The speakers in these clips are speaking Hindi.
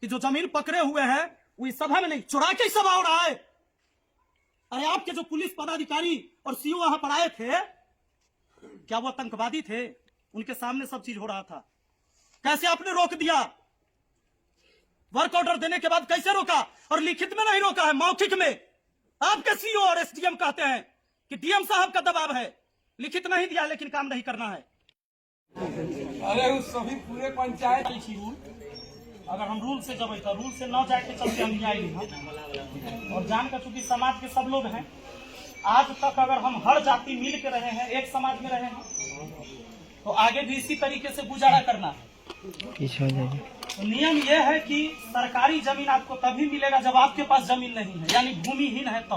कि जो जमीन पकड़े हुए हैं वो इस सभा में नहीं, चुरा के सभा हो रहा है। अरे आपके जो पुलिस पदाधिकारी और सीओ वहां पर आए थे, क्या वो आतंकवादी थे? उनके सामने सब चीज हो रहा था, कैसे आपने रोक दिया? वर्क ऑर्डर देने के बाद कैसे रोका? और लिखित में नहीं रोका है, मौखिक में। आपके सीओ और एसडीएम कहते हैं कि डीएम साहब का दबाव है, लिखित नहीं दिया लेकिन काम नहीं करना है। अरे उस सभी पूरे पंचायत रूल, अगर हम रूल से जब था, रूल से न जाए के चलते हम न्याय नहीं। और जान का चूंकि समाज के सब लोग हैं, आज तक अगर हम हर जाति मिल के रहे हैं, एक समाज में रहे हैं, तो आगे भी इसी तरीके से गुजारा करना है। तो नियम यह है कि सरकारी जमीन आपको तभी मिलेगा जब आपके पास जमीन नहीं है, यानी भूमिहीन है। तो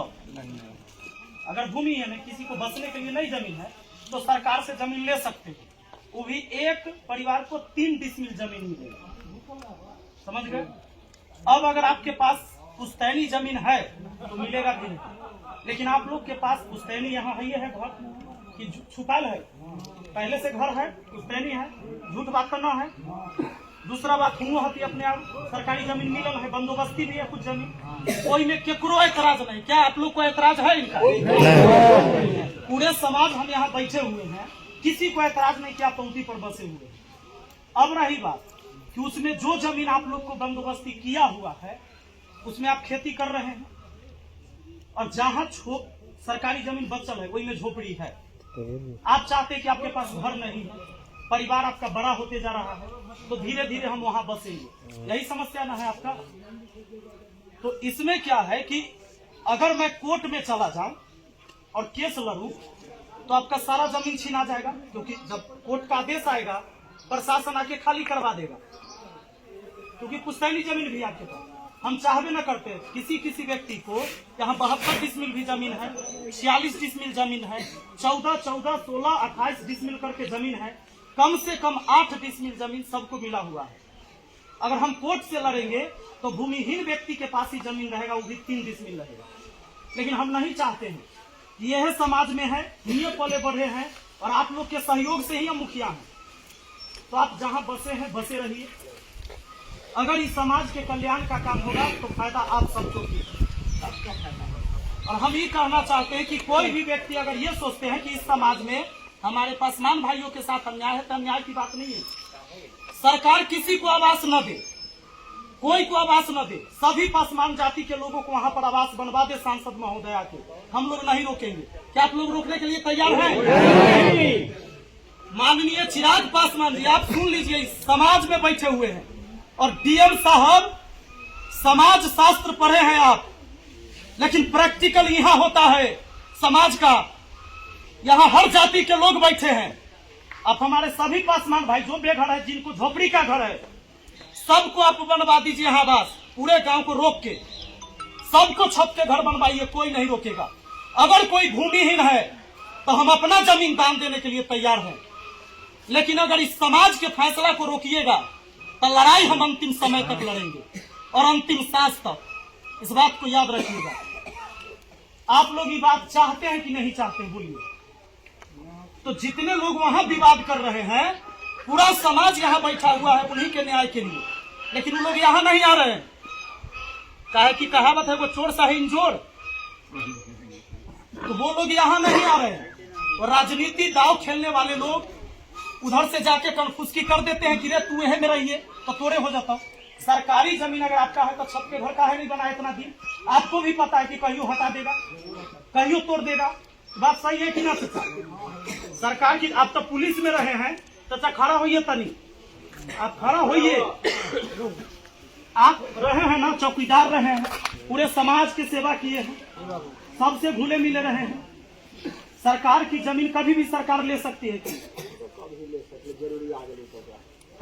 अगर भूमिहीन है, किसी को बसने के लिए नहीं जमीन है, तो सरकार से जमीन ले सकते हैं। वो भी एक परिवार को 3 डिसमिल जमीन मिलेगा, समझ गए? अब अगर आपके पास पुश्तैनी जमीन है तो मिलेगा भी नहीं। लेकिन आप लोग के पास पुश्तैनी यहाँ है घर कि छुपाल है, पहले से घर है, पुश्तैनी है, झूठ बात करना है। दूसरा बात, हुआ होती अपने आप सरकारी जमीन मिलल है, बंदोबस्ती भी है कुछ जमीन, कोई में केकरो ऐतराज नहीं। क्या आप लोग को ऐतराज है इनका? पूरे समाज हम यहाँ बैठे हुए हैं, किसी को ऐतराज नहीं कि आप पौधी पर बसे हुए। अब रही बात कि उसमें जो जमीन आप लोग को बंदोबस्ती किया हुआ है उसमें आप खेती कर रहे हैं, और जहां सरकारी जमीन बचल है वही में झोपड़ी है। आप चाहते हैं कि आपके पास घर नहीं है, परिवार आपका बड़ा होते जा रहा है, तो धीरे धीरे हम वहां बसेंगे, यही समस्या ना है आपका? तो इसमें क्या है कि अगर मैं कोर्ट में चला जाऊं और केस लड़ूं तो आपका सारा जमीन छीना जाएगा, क्योंकि जब कोर्ट का आदेश आएगा प्रशासन आके खाली करवा देगा, क्योंकि पुश्तैनी जमीन भी आपके पास। हम चाहबे न करते किसी व्यक्ति को यहाँ 72 डिसमिल भी जमीन है, 46 डिसमिल जमीन है, 14, 16, 28 डिसमिल करके जमीन है, कम से कम 8 डिसमिल जमीन सबको मिला हुआ है। अगर हम कोर्ट से लड़ेंगे तो भूमिहीन व्यक्ति के पास ही जमीन रहेगा, वो भी 3 डिसमिल रहेगा। लेकिन हम नहीं चाहते हैं, यह समाज में है, नियम पले बढ़े हैं, और आप लोग के सहयोग से ही हम मुखिया हैं। तो आप जहां बसे हैं बसे रहिए। अगर इस समाज के कल्याण का काम होगा तो फायदा आप सबको भी। और हम ये कहना चाहते हैं कि कोई भी व्यक्ति अगर ये सोचते हैं कि इस समाज में हमारे पासवान भाइयों के साथ अन्याय है, तो अन्याय की बात नहीं है। सरकार किसी को आवास न दे, कोई को आवास न दे, सभी पासवान जाति के लोगों को वहां पर आवास बनवा दे सांसद महोदया के, हम लोग नहीं रोकेंगे। क्या आप लोग रोकने के लिए तैयार हैं? माननीय चिराग पासवान जी, आप सुन लीजिए, समाज में बैठे हुए हैं और डीएम साहब समाज शास्त्र पढ़े हैं आप, लेकिन प्रैक्टिकल यहाँ होता है समाज का। यहाँ हर जाति के लोग बैठे हैं। आप हमारे सभी पासवान भाई जो बेघर है, जिनको झोपड़ी का घर है, सबको आप बनवा दीजिए आवास, पूरे गांव को रोक के सबको छत के घर बनवाइए, कोई नहीं रोकेगा। अगर कोई भूमिहीन है तो हम अपना जमीन दान देने के लिए तैयार हैं, लेकिन अगर इस समाज के फैसला को रोकिएगा तो लड़ाई हम अंतिम समय तक लड़ेंगे और अंतिम सांस तक। इस बात को याद रखिएगा। आप लोग ये बात चाहते हैं कि नहीं चाहते, बोलिए? तो जितने लोग वहां विवाद कर रहे हैं, पूरा समाज यहाँ बैठा हुआ है उन्हीं के न्याय के लिए, लेकिन वो लोग यहाँ नहीं आ रहे हैं। काहे की कहावत है, वो चोर साहे इंजोर, तो वो लोग यहाँ नहीं आ रहे हैं। और राजनीति दाव खेलने वाले लोग उधर से जाके कन्फुसकी कर देते हैं कि रे तू है मेरा, ये तो तोरे हो जाता। सरकारी जमीन अगर आपका है तो छत के घर का है नहीं बना इतना दिन, आपको भी पता है कि कहियो हटा देगा, कहियो तोड़ देगा। बात सही है कि ना चाचा? सरकार की, आप तो पुलिस में रहे हैं चाचा, खड़ा होइए तनी, आप खड़ा होइए। आप रहे हैं ना, चौकीदार रहे हैं, पूरे समाज की सेवा किए हैं, सबसे घुले मिले रहे हैं। सरकार की जमीन कभी भी सरकार ले सकती है कि?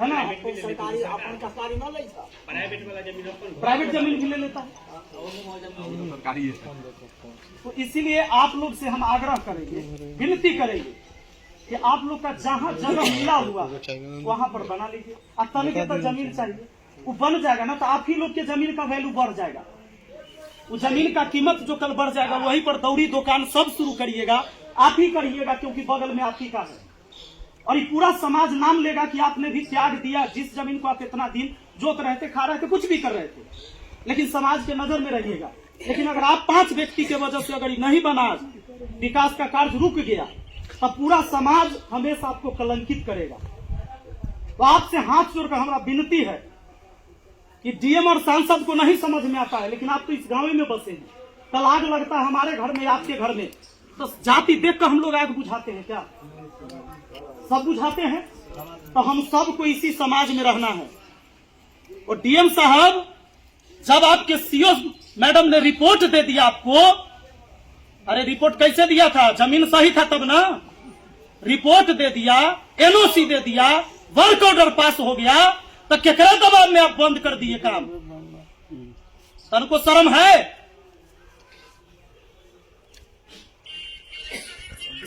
है ना? सरकारी अपन सरकारी न ले, प्राइवेट जमीन भी ले लेता है। तो इसीलिए आप लोग से हम आग्रह करेंगे, विनती करेंगे कि आप लोग का जहाँ जगह मिला हुआ वहाँ पर बना लीजिए। और तनिक तो जमीन चाहिए, वो बन जाएगा ना तो आप ही लोग के जमीन का वैल्यू बढ़ जाएगा। वो जमीन का कीमत जो कल बढ़ जाएगा, वहीं पर दौड़ी दुकान सब शुरू करिएगा, आप ही करिएगा, क्योंकि बगल में आप ही का है। और ये पूरा समाज नाम लेगा कि आपने भी त्याग दिया, जिस जमीन को आप इतना दिन जोत रहे थे, खा रहे थे, कुछ भी कर रहे थे, लेकिन समाज के नजर में रहिएगा। लेकिन अगर आप 5 व्यक्ति के वजह से अगर नहीं बना, विकास का कार्य रुक गया, तब पूरा समाज हमेशा आपको कलंकित करेगा। तो आपसे हाथ जोड़कर हमारा विनती है कि डीएम और सांसद को नहीं समझ में आता है, लेकिन आप तो इस गांव में बसे हैं। कल आग लगता है हमारे घर में, आपके घर में, तो जाति देखकर हम लोग आग बुझाते हैं क्या? सब बुझाते हैं। तो हम सबको इसी समाज में रहना है। और डीएम साहब, जब आपके सीओ मैडम ने रिपोर्ट दे दिया आपको, अरे रिपोर्ट कैसे दिया था? जमीन सही था तब ना? रिपोर्ट दे दिया, एनओसी दे दिया, वर्क ऑर्डर पास हो गया, तो केकरा दबाव में आप बंद कर दिए काम? तनको शर्म है?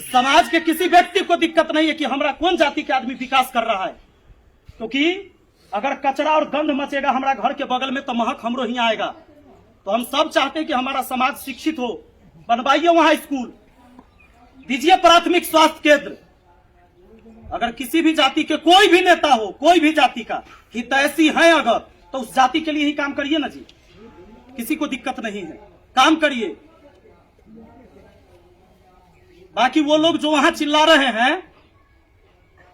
समाज के किसी व्यक्ति को दिक्कत नहीं है कि हमारा कौन जाति के आदमी विकास कर रहा है, क्योंकि अगर कचरा और गंध मचेगा हमारा घर के बगल में तो महक हमरो ही आएगा। तो हम सब चाहते हैं कि हमारा समाज शिक्षित हो। बनवाइए वहां स्कूल, दीजिए प्राथमिक स्वास्थ्य केंद्र। अगर किसी भी जाति के कोई भी नेता हो, कोई भी जाति का हितैषी है अगर, तो उस जाति के लिए ही काम करिए ना जी, किसी को दिक्कत नहीं है, काम करिए। बाकी वो लोग जो वहां चिल्ला रहे हैं,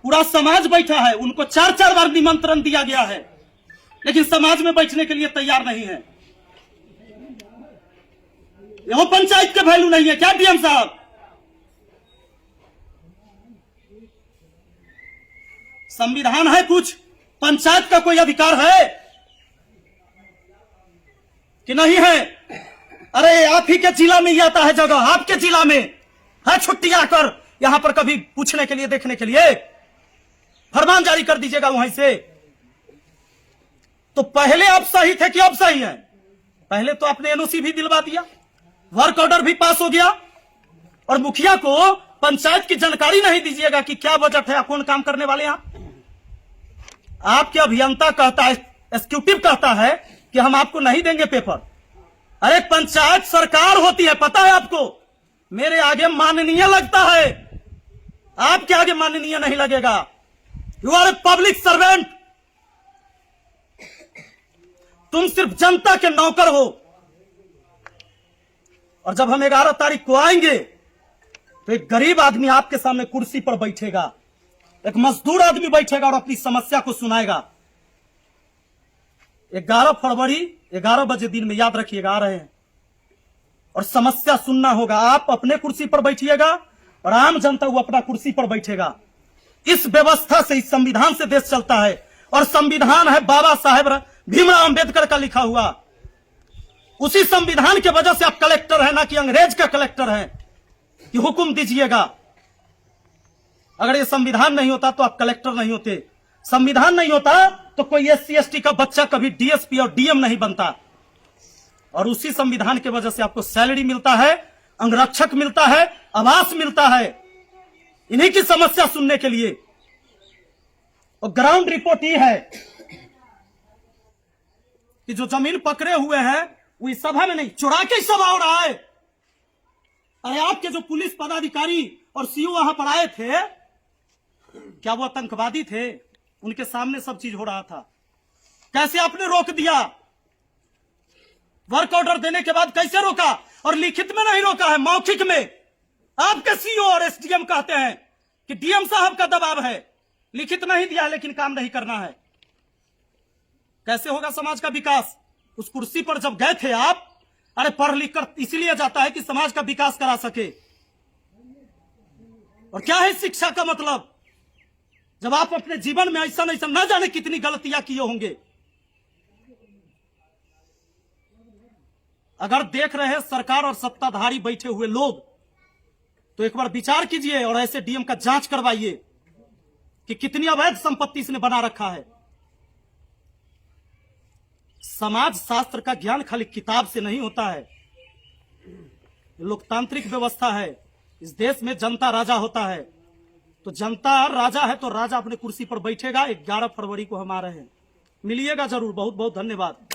पूरा समाज बैठा है, उनको 4-4 बार निमंत्रण दिया गया है, लेकिन समाज में बैठने के लिए तैयार नहीं है। वो पंचायत का वैल्यू नहीं है क्या डीएम साहब? संविधान है कुछ? पंचायत का कोई अधिकार है कि नहीं है? अरे आप ही के जिला में ही आता है जगह, आपके जिला में है छुट्टी आकर यहां पर कभी पूछने के लिए, देखने के लिए? फरमान जारी कर दीजिएगा वहीं से। तो पहले आप सही थे कि अब सही है? पहले तो आपने एनओसी भी दिलवा दिया, वर्क ऑर्डर भी पास हो गया, और मुखिया को पंचायत की जानकारी नहीं दीजिएगा कि क्या बजट है, कौन काम करने वाले हैं। आपके अभियंता कहता है, एग्जीक्यूटिव कहता है कि हम आपको नहीं देंगे पेपर। अरे पंचायत सरकार होती है, पता है आपको? मेरे आगे माननीय लगता है, आपके आगे माननीय नहीं लगेगा। You are a public servant, तुम सिर्फ जनता के नौकर हो। और जब हम 11 तारीख को आएंगे तो एक गरीब आदमी आपके सामने कुर्सी पर बैठेगा, एक मजदूर आदमी बैठेगा और अपनी समस्या को सुनाएगा। 11 फरवरी 11 बजे दिन में, याद रखिएगा, आ रहे हैं, और समस्या सुनना होगा। आप अपने कुर्सी पर बैठिएगा और आम जनता वो अपना कुर्सी पर बैठेगा। इस व्यवस्था से, इस संविधान से देश चलता है, और संविधान है बाबा साहेब भीमराव अंबेडकर का लिखा हुआ। उसी संविधान की वजह से आप कलेक्टर हैं, ना कि अंग्रेज का कलेक्टर हैं कि हुक्म दीजिएगा। अगर ये संविधान नहीं होता तो आप कलेक्टर नहीं होते, संविधान नहीं होता तो कोई SC ST का बच्चा कभी DSP और DM नहीं बनता। और उसी संविधान की वजह से आपको सैलरी मिलता है, अंगरक्षक मिलता है, आवास मिलता है, इन्हीं की समस्या सुनने के लिए। और ग्राउंड रिपोर्ट ये है कि जो जमीन पकड़े हुए हैं वो इस सभा में नहीं, चुरा के सभा हो रहा है। अरे आपके जो पुलिस पदाधिकारी और CO वहां पर आए थे, क्या वो आतंकवादी थे? उनके सामने सब चीज हो रहा था, कैसे आपने रोक दिया? वर्क ऑर्डर देने के बाद कैसे रोका? और लिखित में नहीं रोका है, मौखिक में। आपके CO और SDM कहते हैं कि डीएम साहब का दबाव है, लिखित नहीं दिया लेकिन काम नहीं करना है। कैसे होगा समाज का विकास? उस कुर्सी पर जब गए थे आप, अरे पढ़ लिख कर इसलिए जाता है कि समाज का विकास करा सके। और क्या है शिक्षा का मतलब? जब आप अपने जीवन में ऐसा न जाने कितनी गलतियां किए होंगे। अगर देख रहे हैं सरकार और सत्ताधारी बैठे हुए लोग, तो एक बार विचार कीजिए और ऐसे डीएम का जांच करवाइए कि कितनी अवैध संपत्ति इसने बना रखा है। समाज शास्त्र का ज्ञान खाली किताब से नहीं होता है, लोकतांत्रिक व्यवस्था है। इस देश में जनता राजा होता है, तो जनता राजा है तो राजा अपने कुर्सी पर बैठेगा। 11 फरवरी को हम आ रहे हैं, मिलिएगा जरूर। बहुत बहुत धन्यवाद।